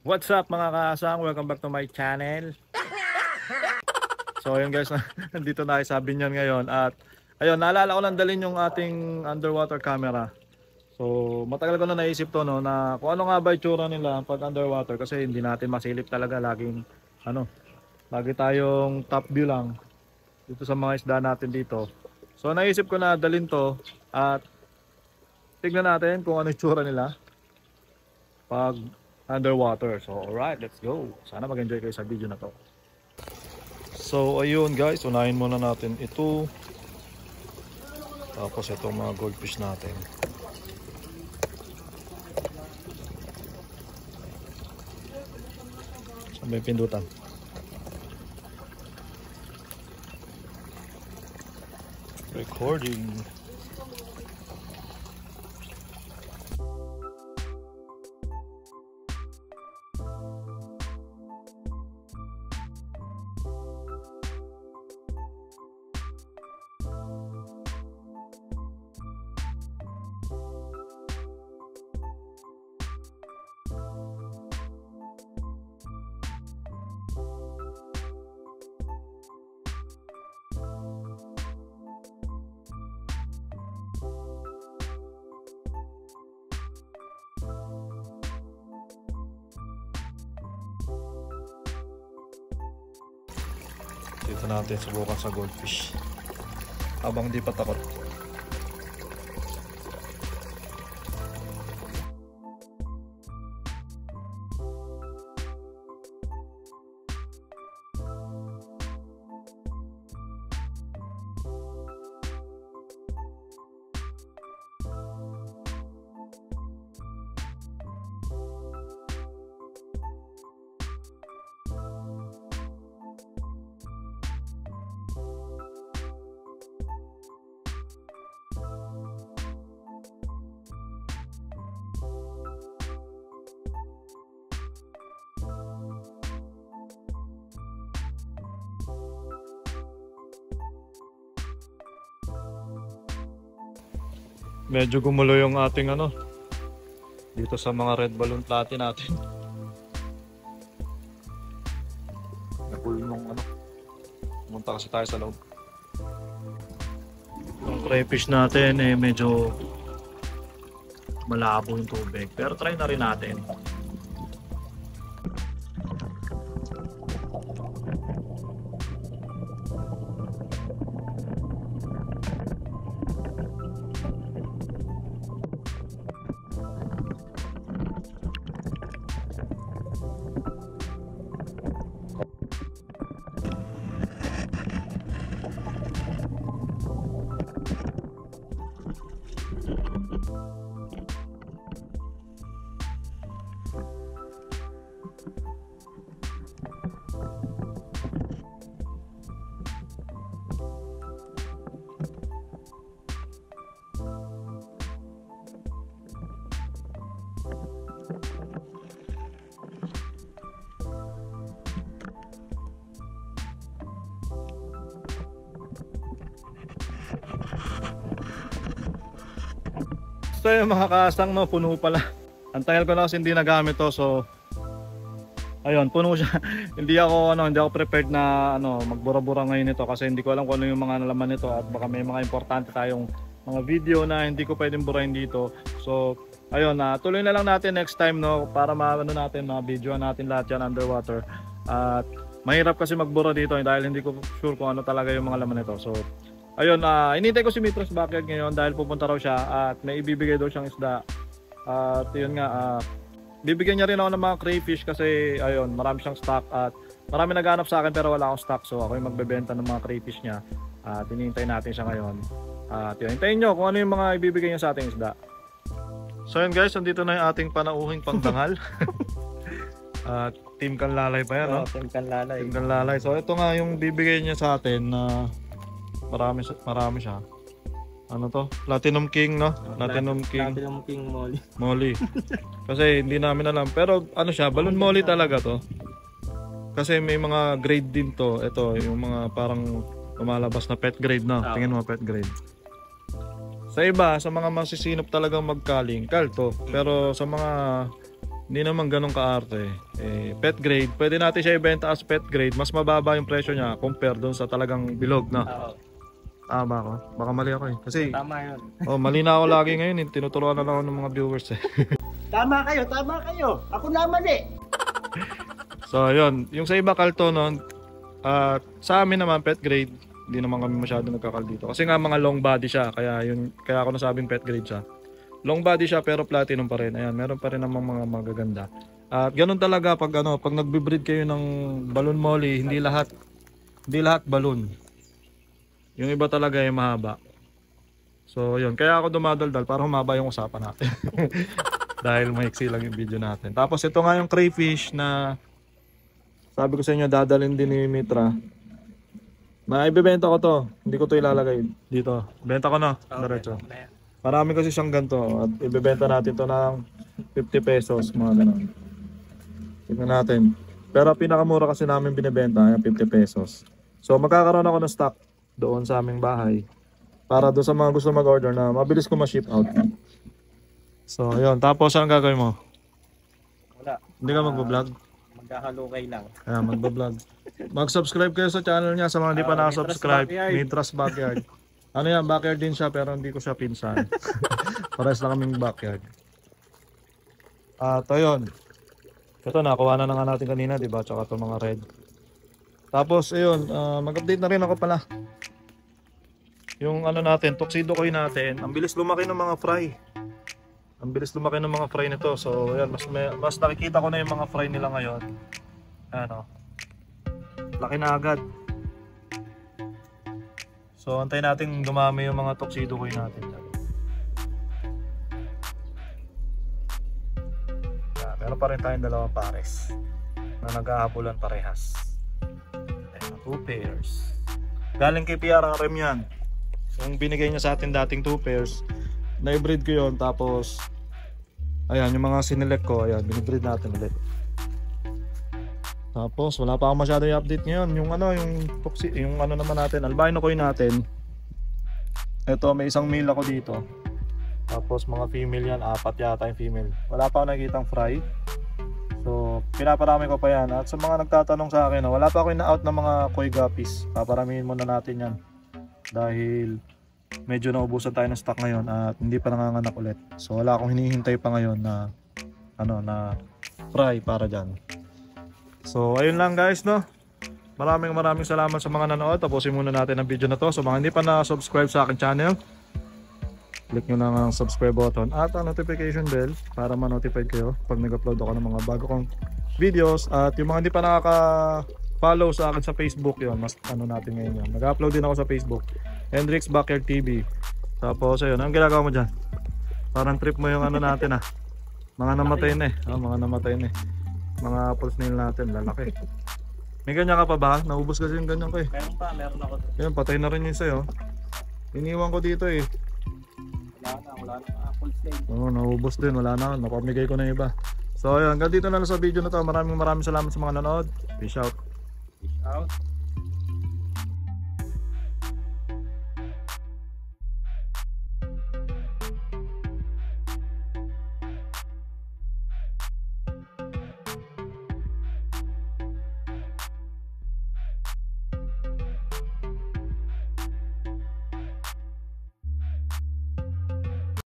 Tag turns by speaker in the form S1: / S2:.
S1: What's up mga kaasang? Welcome back to my channel. So ayun guys, nandito na sa Binyan ngayon at ayun, naalala ko lang dalhin yung ating underwater camera. So matagal ko na naisip to, no, na kung ano nga ba itsura nila pag underwater, kasi hindi natin masilip talaga, laging lagi tayong top view lang dito sa mga isda natin dito. So naisip ko na dalhin to at tignan natin kung ano itsura nila pag underwater. So alright, let's go. Sana mag-enjoy kayo sa video na to. So ayun guys, unahin muna natin ito. Tapos itong mga goldfish natin. So may pindutan. Recording. Dito natin subukan sa goldfish habang di pa takot. Medyo gumulo yung ating dito sa mga red balloon platy natin. Nagulo nung pumunta kasi tayo sa loob. Yung crayfish natin medyo malabo yung tubig, pero try na rin natin. So yung mga kasang, puno pala. Ang tagal ko na kasi hindi nagamit to, so ayun, puno siya. hindi ako prepared na magbura-bura ngayon nito, kasi hindi ko alam kung ano yung mga nalaman nito, at baka may mga importante tayong mga video na hindi ko pwedeng burahin dito. So ayun, tuloy na lang natin next time, para ma-videoan natin lahat yan underwater. At mahirap kasi magbura dito dahil hindi ko sure kung ano talaga yung mga laman nito. So ayun, inintay ko si Mitros Backyard ngayon dahil pupunta raw siya at may ibibigay daw siyang isda. At yun nga, bibigyan niya rin ako ng mga crayfish kasi ayun, marami siyang stock at marami naghanap sa akin pero wala akong stock. So ako yung magbebenta ng mga crayfish niya at hinihintay natin siya ngayon. At yun, hintayin nyo kung ano yung mga ibibigay niya sa ating isda. So yun guys, nandito na yung ating panauhing pangdangal. At Team Kanlalay pa yan, no?
S2: Team Kanlalay.
S1: Team Kanlalay. So ito nga yung bibigay niya sa atin na marami siya. Ano to? Platinum King, no? Platinum King.
S2: Platinum King Molly.
S1: Molly. Kasi hindi namin alam. Pero siya? Balloon Molly talaga to. Kasi may mga grade din to. Ito, yung mga parang lumalabas na pet grade, no? Tingin mo, pet grade. Sa iba, sa mga masisinop talagang magkaling, kalto. Pero sa mga Hindi naman ganun kaarte. Pet grade, pwede natin siya ibenta as pet grade. Mas mababa yung presyo niya compare doon sa talagang bilog na.
S2: Oo.
S1: Tama ako. Baka mali ako eh. Kasi
S2: Tama yun.
S1: mali na ako lagi ngayon eh. Tinuturuan na lang ako ng mga viewers eh.
S2: Tama kayo. Ako na mali.
S1: So yun, yung sa iba kalto noon, sa amin naman pet grade, hindi naman kami masyado nagkakal dito. Kasi nga mga long body siya, kaya ako nasabing pet grade siya. Long body siya pero platinum pa rin. Ayan, meron pa rin namang mga magaganda. At ganun talaga pag nagbi-breed kayo ng balloon molly, hindi lahat balloon. Yung iba talaga ay mahaba. So yun, kaya ako dumadaldal para humaba yung usapan natin. Dahil maiksi lang yung video natin. Tapos ito nga yung crayfish na sabi ko sa inyo dadalhin din ni Mitra. Na ibebenta ko to. Hindi ko to ilalagay dito. Benta ko na, diretso. Marami kasi siyang ganito at ibebenta natin to ng 50 pesos mga ganun. Tignan natin. Pero pinakamura kasi namin binebenta ay 50 pesos. So magkakaroon ako ng stock doon sa aming bahay para doon sa mga gusto mag-order na mabilis ko ma-ship out. So ayun, tapos anong gagawin mo?
S2: Wala.
S1: Hindi ka magbo-vlog?
S2: Maghahalukay lang.
S1: Kaya magbo-vlog. Mag-subscribe kayo sa channel niya sa mga hindi pa nakasubscribe. Mitras Backyard. Ano yan, backyard din siya pero hindi ko siya pinsan. Pares lang kaming backyard. At ayun. Ito nakuha na nga natin kanina, di ba? Tsaka itong mga red. Tapos ayun, mag-update na rin ako pala. Yung ano natin, tuxedo koy natin. Ang bilis lumaki ng mga fry. Ang bilis lumaki ng mga fry nito. So ayun, mas nakikita ko na yung mga fry nila ngayon. Ano. Laki na agad. So antayin natin dumami yung mga tuxedo koy natin. Meron pa rin tayong dalawang pares na nag-aabulan parehas. Ayan, 2 pairs. Galing kay PRRM yan. Yung binigay niya sa atin dating 2 pairs, na-breed ko yun. Tapos ayan, yung mga sinelect ko, ayan, binibreed natin ulit. Tapos wala pa akong masyado i-update ngayon. Yung ano naman natin, albino koy natin. Ito, may isang male ako dito. Tapos mga female yan, 4 yata yung female. Wala pa ako nakikitang fry. So pinaparami ko pa yan. At sa mga nagtatanong sa akin, wala pa ako ina-out ng mga koi guppies. Paparamihin muna natin yan. Dahil medyo naubusan tayo ng stock ngayon at hindi pa nanganganak ulit. So wala akong hinihintay pa ngayon na na fry para dyan. So ayun lang guys, no. Maraming salamat sa mga nanood. Tapusin muna natin ang video na to. So mga hindi pa na-subscribe sa akin channel, click nyo lang ang subscribe button at ang notification bell para ma-notify kayo pag nag-upload ako ng mga bago kong videos. At yung mga hindi pa nakaka-follow sa akin sa Facebook, yun, mas natin ngayon yun. Nag-upload din ako sa Facebook, Hendrix Backyard TV. Tapos ayun, anong ginagawa mo dyan? Parang trip mo yung natin mga namatay na mga namatay na mga pulse nail natin, lalaki. May ganyan ka pa ba? Naubos kasi yung ganyan ko eh.
S2: Meron ako.
S1: Ayun, patay na rin yun sa'yo. Iniwan ko dito eh.
S2: Wala na. Full slave.
S1: Oo, naubos din, wala na, napamigay ko na yung iba. So ayun, hanggang dito na lang sa video na to. Maraming salamat sa mga nanood. Peace out.
S2: Peace out.